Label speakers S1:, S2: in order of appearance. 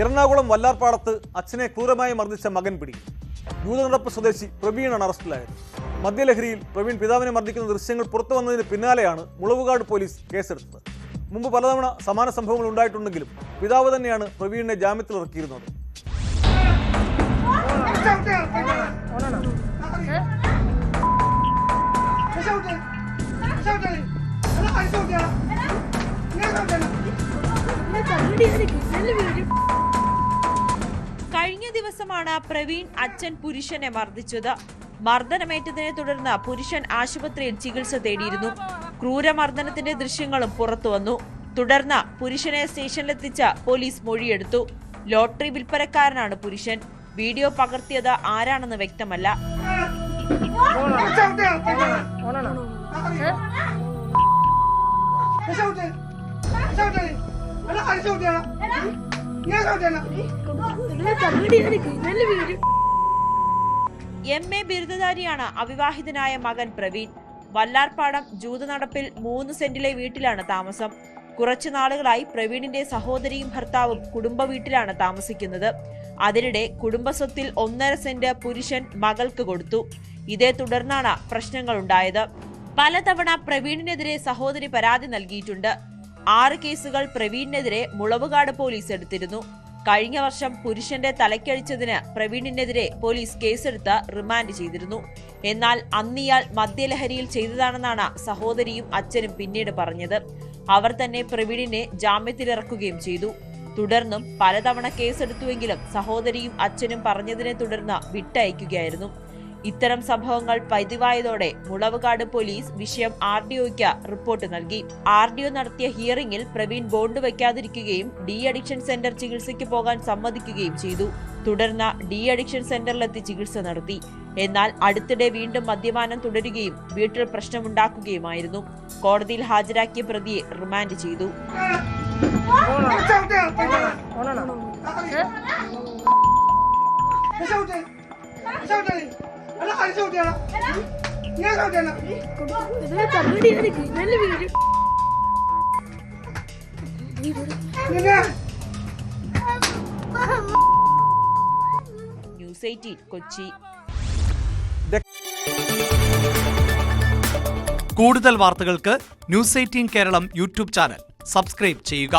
S1: എറണാകുളം വല്ലാർപാടത്ത് അച്ഛനെ ക്രൂരമായി മർദ്ദിച്ച മകൻ പിടി. യൂതനടപ്പ് സ്വദേശി പ്രവീണാണ് അറസ്റ്റിലായത്. മദ്യലഹരിയിൽ പ്രവീൺ പിതാവിനെ മർദ്ദിക്കുന്ന ദൃശ്യങ്ങൾ പുറത്തു വന്നതിന് പിന്നാലെയാണ് മുളവുകാട് പോലീസ് കേസെടുത്തത്. മുമ്പ് പലതവണ സമാന സംഭവങ്ങൾ ഉണ്ടായിട്ടുണ്ടെങ്കിലും പിതാവ് തന്നെയാണ് പ്രവീണിനെ ജാമ്യത്തിൽ ഇറക്കിയിരുന്നത്.
S2: കഴിഞ്ഞ ദിവസമാണ് പ്രവീൺ അച്ഛൻ പുരുഷനെ മർദ്ദിച്ചത്. മർദ്ദനമേറ്റതിനെ തുടർന്ന് പുരുഷൻ ആശുപത്രിയിൽ ചികിത്സ തേടിയിരുന്നു. ക്രൂരമർദ്ദനത്തിന്റെ ദൃശ്യങ്ങളും പുറത്തുവന്നു. തുടർന്ന് പുരുഷനെ സ്റ്റേഷനിലെത്തിച്ച പോലീസ് മൊഴിയെടുത്തു. ലോട്ടറി വിൽപ്പനക്കാരനാണ് പുരുഷൻ. വീഡിയോ പകർത്തിയത് ആരാണെന്ന് വ്യക്തമല്ല. MA ബിരുദധാരിയാണ് അവിവാഹിതനായ മകൻ പ്രവീൺ. വല്ലാർപാടം ജൂതനടപ്പിൽ 3 സെന്റിലെ വീട്ടിലാണ് താമസം. കുറച്ചു നാളുകളായി പ്രവീണിന്റെ സഹോദരിയും ഭർത്താവും കുടുംബ വീട്ടിലാണ് താമസിക്കുന്നത്. അതിനിടെ കുടുംബസ്വത്തിൽ 1.5 സെന്റ് പുരുഷൻ മകൾക്ക് കൊടുത്തു. ഇതേ തുടർന്നാണ് പ്രശ്നങ്ങൾ ഉണ്ടായത്. പലതവണ പ്രവീണിനെതിരെ സഹോദരി പരാതി നൽകിയിട്ടുണ്ട്. 6 കേസുകൾ പ്രവീണിനെതിരെ മുളവുകാട് പോലീസ് എടുത്തിരുന്നു. കഴിഞ്ഞ വർഷം പുരുഷന്റെ തലയ്ക്കടിച്ചതിന് പ്രവീണിനെതിരെ പോലീസ് കേസെടുത്ത് റിമാൻഡ് ചെയ്തിരുന്നു. എന്നാൽ അന്നിയാൾ മദ്യലഹരിയിൽ ചെയ്തതാണെന്നാണ് സഹോദരിയും അച്ഛനും പിന്നീട് പറഞ്ഞത്. അവർ തന്നെ പ്രവീണിനെ ജാമ്യത്തിലിറക്കുകയും ചെയ്തു. തുടർന്നും പലതവണ കേസെടുത്തുവെങ്കിലും സഹോദരിയും അച്ഛനും പറഞ്ഞതിനെ തുടർന്ന് വിട്ടയക്കുകയായിരുന്നു. ഇത്തരം സംഭവങ്ങൾ പതിവായതോടെ മുളവുകാട് പോലീസ് വിഷയം RDOയ്ക്ക് റിപ്പോർട്ട് നൽകി. RDO നടത്തിയ ഹിയറിംഗിൽ പ്രവീൺ ബോണ്ട് വയ്ക്കാതിരിക്കുകയും ഡി അഡിക്ഷൻ സെന്റർ ചികിത്സയ്ക്ക് പോകാൻ സമ്മതിക്കുകയും ചെയ്തു. തുടർന്ന് ഡി അഡിക്ഷൻ സെന്ററിലെത്തി ചികിത്സ നടത്തി. എന്നാൽ അടുത്തിടെ വീണ്ടും മദ്യപാനം തുടരുകയും വീട്ടിൽ പ്രശ്നമുണ്ടാക്കുകയുമായിരുന്നു. കോടതിയിൽ ഹാജരാക്കിയ പ്രതിയെ റിമാൻഡ് ചെയ്തു. ന്യൂസ് 18 കൊച്ചി.
S3: കൂടുതൽ വാർത്തകൾക്ക് news 18 Keralam YouTube channel subscribe ചെയ്യുക.